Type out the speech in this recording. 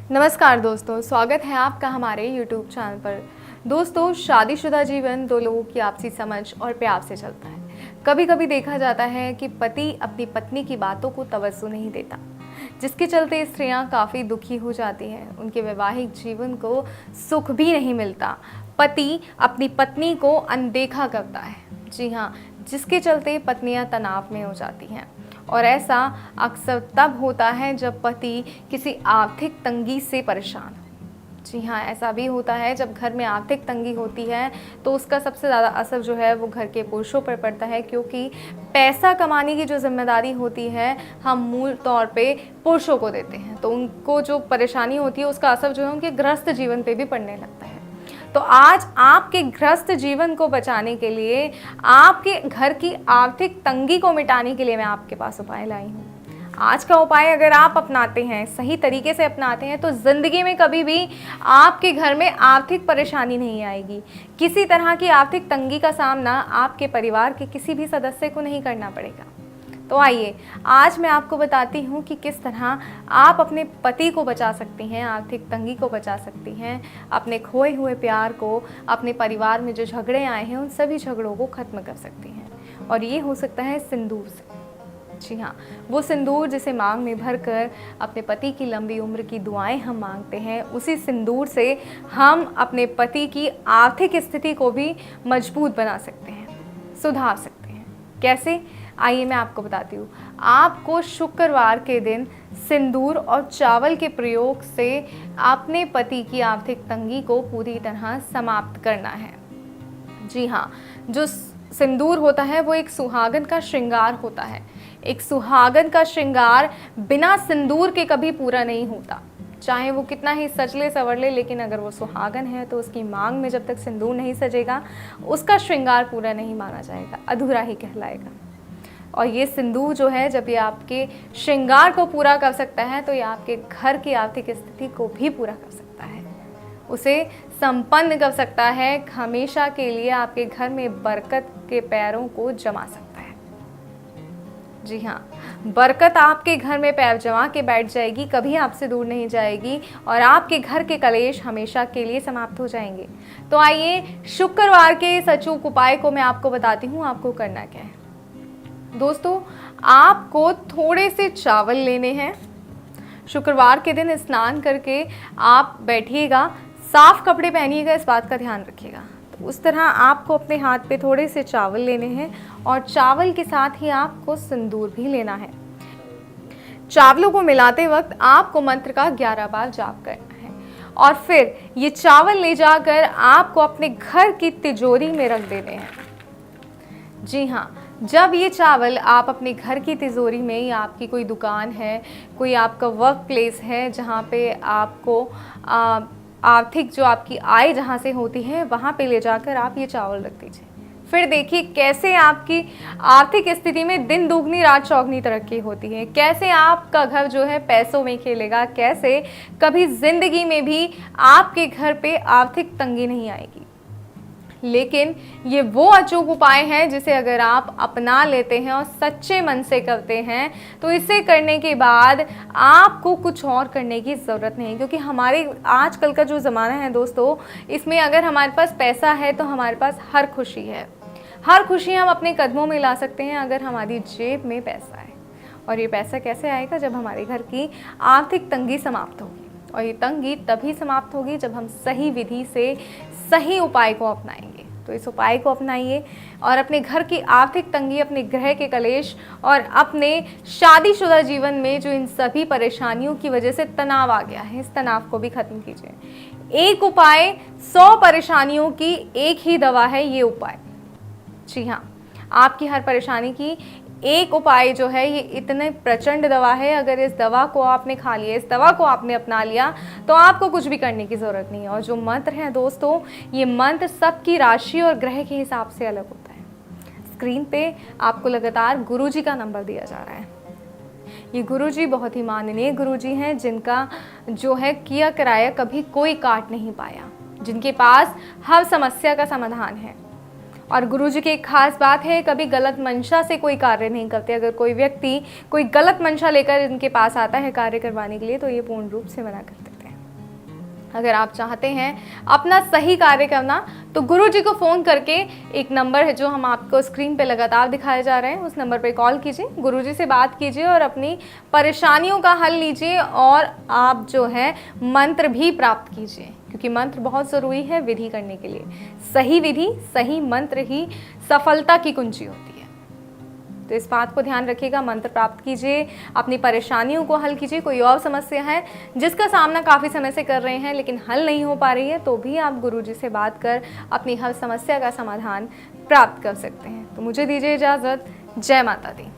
नमस्कार दोस्तों, स्वागत है आपका हमारे YouTube चैनल पर। दोस्तों, शादीशुदा जीवन दो लोगों की आपसी समझ और प्यार से चलता है। कभी कभी देखा जाता है कि पति अपनी पत्नी की बातों को तवज्जो नहीं देता, जिसके चलते स्त्रियां काफ़ी दुखी हो जाती हैं। उनके वैवाहिक जीवन को सुख भी नहीं मिलता। पति अपनी पत्नी को अनदेखा करता है, जी हाँ, जिसके चलते पत्नियां तनाव में हो जाती हैं। और ऐसा अक्सर तब होता है जब पति किसी आर्थिक तंगी से परेशान हो। जी हाँ, ऐसा भी होता है जब घर में आर्थिक तंगी होती है तो उसका सबसे ज़्यादा असर जो है वो घर के पुरुषों पर पड़ता है, क्योंकि पैसा कमाने की जो जिम्मेदारी होती है हम मूल तौर पे पुरुषों को देते हैं। तो उनको जो परेशानी होती है उसका असर जो है उनके गृहस्थ जीवन पे भी पड़ने लगता है। तो आज आपके गृहस्थ जीवन को बचाने के लिए, आपके घर की आर्थिक तंगी को मिटाने के लिए मैं आपके पास उपाय लाई हूँ। आज का उपाय अगर आप अपनाते हैं, सही तरीके से अपनाते हैं, तो ज़िंदगी में कभी भी आपके घर में आर्थिक परेशानी नहीं आएगी। किसी तरह की आर्थिक तंगी का सामना आपके परिवार के किसी भी सदस्य को नहीं करना पड़ेगा। तो आइए, आज मैं आपको बताती हूँ कि किस तरह आप अपने पति को बचा सकती हैं, आर्थिक तंगी को बचा सकती हैं, अपने खोए हुए प्यार को, अपने परिवार में जो झगड़े आए हैं उन सभी झगड़ों को ख़त्म कर सकती हैं। और ये हो सकता है सिंदूर से। जी हाँ, वो सिंदूर जिसे मांग में भरकर अपने पति की लंबी उम्र की दुआएं हम मांगते हैं, उसी सिंदूर से हम अपने पति की आर्थिक स्थिति को भी मजबूत बना सकते हैं, सुधार सकते हैं। कैसे? आइए मैं आपको बताती हूँ। आपको शुक्रवार के दिन सिंदूर और चावल के प्रयोग से अपने पति की आर्थिक तंगी को पूरी तरह समाप्त करना है। जी हाँ, जो सिंदूर होता है वो एक सुहागन का श्रृंगार होता है। एक सुहागन का श्रृंगार बिना सिंदूर के कभी पूरा नहीं होता। चाहे वो कितना ही सजले संवर ले, लेकिन अगर वो सुहागन है तो उसकी मांग में जब तक सिंदूर नहीं सजेगा उसका श्रृंगार पूरा नहीं माना जाएगा, अधूरा ही कहलाएगा। और ये सिंदूर जो है, जब ये आपके श्रृंगार को पूरा कर सकता है तो ये आपके घर की आर्थिक स्थिति को भी पूरा कर सकता है, उसे संपन्न कर सकता है, हमेशा के लिए आपके घर में बरकत के पैरों को जमा सकता है। जी हाँ, बरकत आपके घर में पैर जमा के बैठ जाएगी, कभी आपसे दूर नहीं जाएगी और आपके घर के कलेश हमेशा के लिए समाप्त हो जाएंगे। तो आइए, शुक्रवार के इस अचूक उपाय को मैं आपको बताती हूँ आपको करना क्या है। दोस्तों, आपको थोड़े से चावल लेने हैं। शुक्रवार के दिन स्नान करके आप बैठिएगा, साफ कपड़े पहनिएगा, इस बात का ध्यान रखिएगा। तो उस तरह आपको अपने हाथ पे थोड़े से चावल लेने हैं और चावल के साथ ही आपको सिंदूर भी लेना है। चावलों को मिलाते वक्त आपको मंत्र का 11 बार जाप करना है और फिर ये चावल ले जाकर आपको अपने घर की तिजोरी में रख देने हैं। जी हाँ, जब ये चावल आप अपने घर की तिजोरी में, या आपकी कोई दुकान है, कोई आपका वर्क प्लेस है जहाँ पे आपको आर्थिक जो आपकी आय जहाँ से होती है वहाँ पे ले जाकर आप ये चावल रख दीजिए। फिर देखिए कैसे आपकी आर्थिक स्थिति में दिन दुगनी रात चौगनी तरक्की होती है, कैसे आपका घर जो है पैसों में खेलेगा, कैसे कभी ज़िंदगी में भी आपके घर पे आर्थिक तंगी नहीं आएगी। लेकिन ये वो अचूक उपाय है जिसे अगर आप अपना लेते हैं और सच्चे मन से करते हैं तो इसे करने के बाद आपको कुछ और करने की ज़रूरत नहीं। क्योंकि हमारे आजकल का जो ज़माना है दोस्तों, इसमें अगर हमारे पास पैसा है तो हमारे पास हर खुशी है। हर खुशी हम अपने कदमों में ला सकते हैं अगर हमारी जेब में पैसा है। और ये पैसा कैसे आएगा? जब हमारे घर की आर्थिक तंगी समाप्त होगी। और ये तंगी तभी समाप्त होगी जब हम सही विधि से सही उपाय को अपनाएंगे। तो इस उपाय को अपनाइए और अपने घर की आर्थिक तंगी, अपने ग्रह के कलेश और अपने शादीशुदा जीवन में जो इन सभी परेशानियों की वजह से तनाव आ गया है, इस तनाव को भी खत्म कीजिए। एक उपाय 100 परेशानियों की एक ही दवा है ये उपाय। जी हाँ, आपकी हर परेशानी की एक उपाय जो है ये इतने प्रचंड दवा है। अगर इस दवा को आपने खा लिया, इस दवा को आपने अपना लिया तो आपको कुछ भी करने की ज़रूरत नहीं है। और जो मंत्र है दोस्तों, ये मंत्र सबकी राशि और ग्रह के हिसाब से अलग होता है। स्क्रीन पे आपको लगातार गुरुजी का नंबर दिया जा रहा है। ये गुरुजी बहुत ही माननीय गुरुजी हैं, जिनका जो है किया कराया कभी कोई काट नहीं पाया, जिनके पास हर समस्या का समाधान है। और गुरुजी की एक खास बात है, कभी गलत मंशा से कोई कार्य नहीं करते। अगर कोई व्यक्ति कोई गलत मंशा लेकर इनके पास आता है कार्य करवाने के लिए तो ये पूर्ण रूप से मना कर देते हैं। अगर आप चाहते हैं अपना सही कार्य करना तो गुरु जी को फ़ोन करके, एक नंबर है जो हम आपको स्क्रीन पे लगातार दिखाए जा रहे हैं, उस नंबर पे कॉल कीजिए, गुरु जी से बात कीजिए और अपनी परेशानियों का हल लीजिए। और आप जो है मंत्र भी प्राप्त कीजिए, क्योंकि मंत्र बहुत ज़रूरी है विधि करने के लिए। सही विधि, सही मंत्र ही सफलता की कुंजी होती है। तो इस बात को ध्यान रखिएगा, मंत्र प्राप्त कीजिए, अपनी परेशानियों को हल कीजिए। कोई और समस्या है जिसका सामना काफ़ी समय से कर रहे हैं लेकिन हल नहीं हो पा रही है, तो भी आप गुरुजी से बात कर अपनी हर समस्या का समाधान प्राप्त कर सकते हैं। तो मुझे दीजिए इजाज़त। जय माता दी।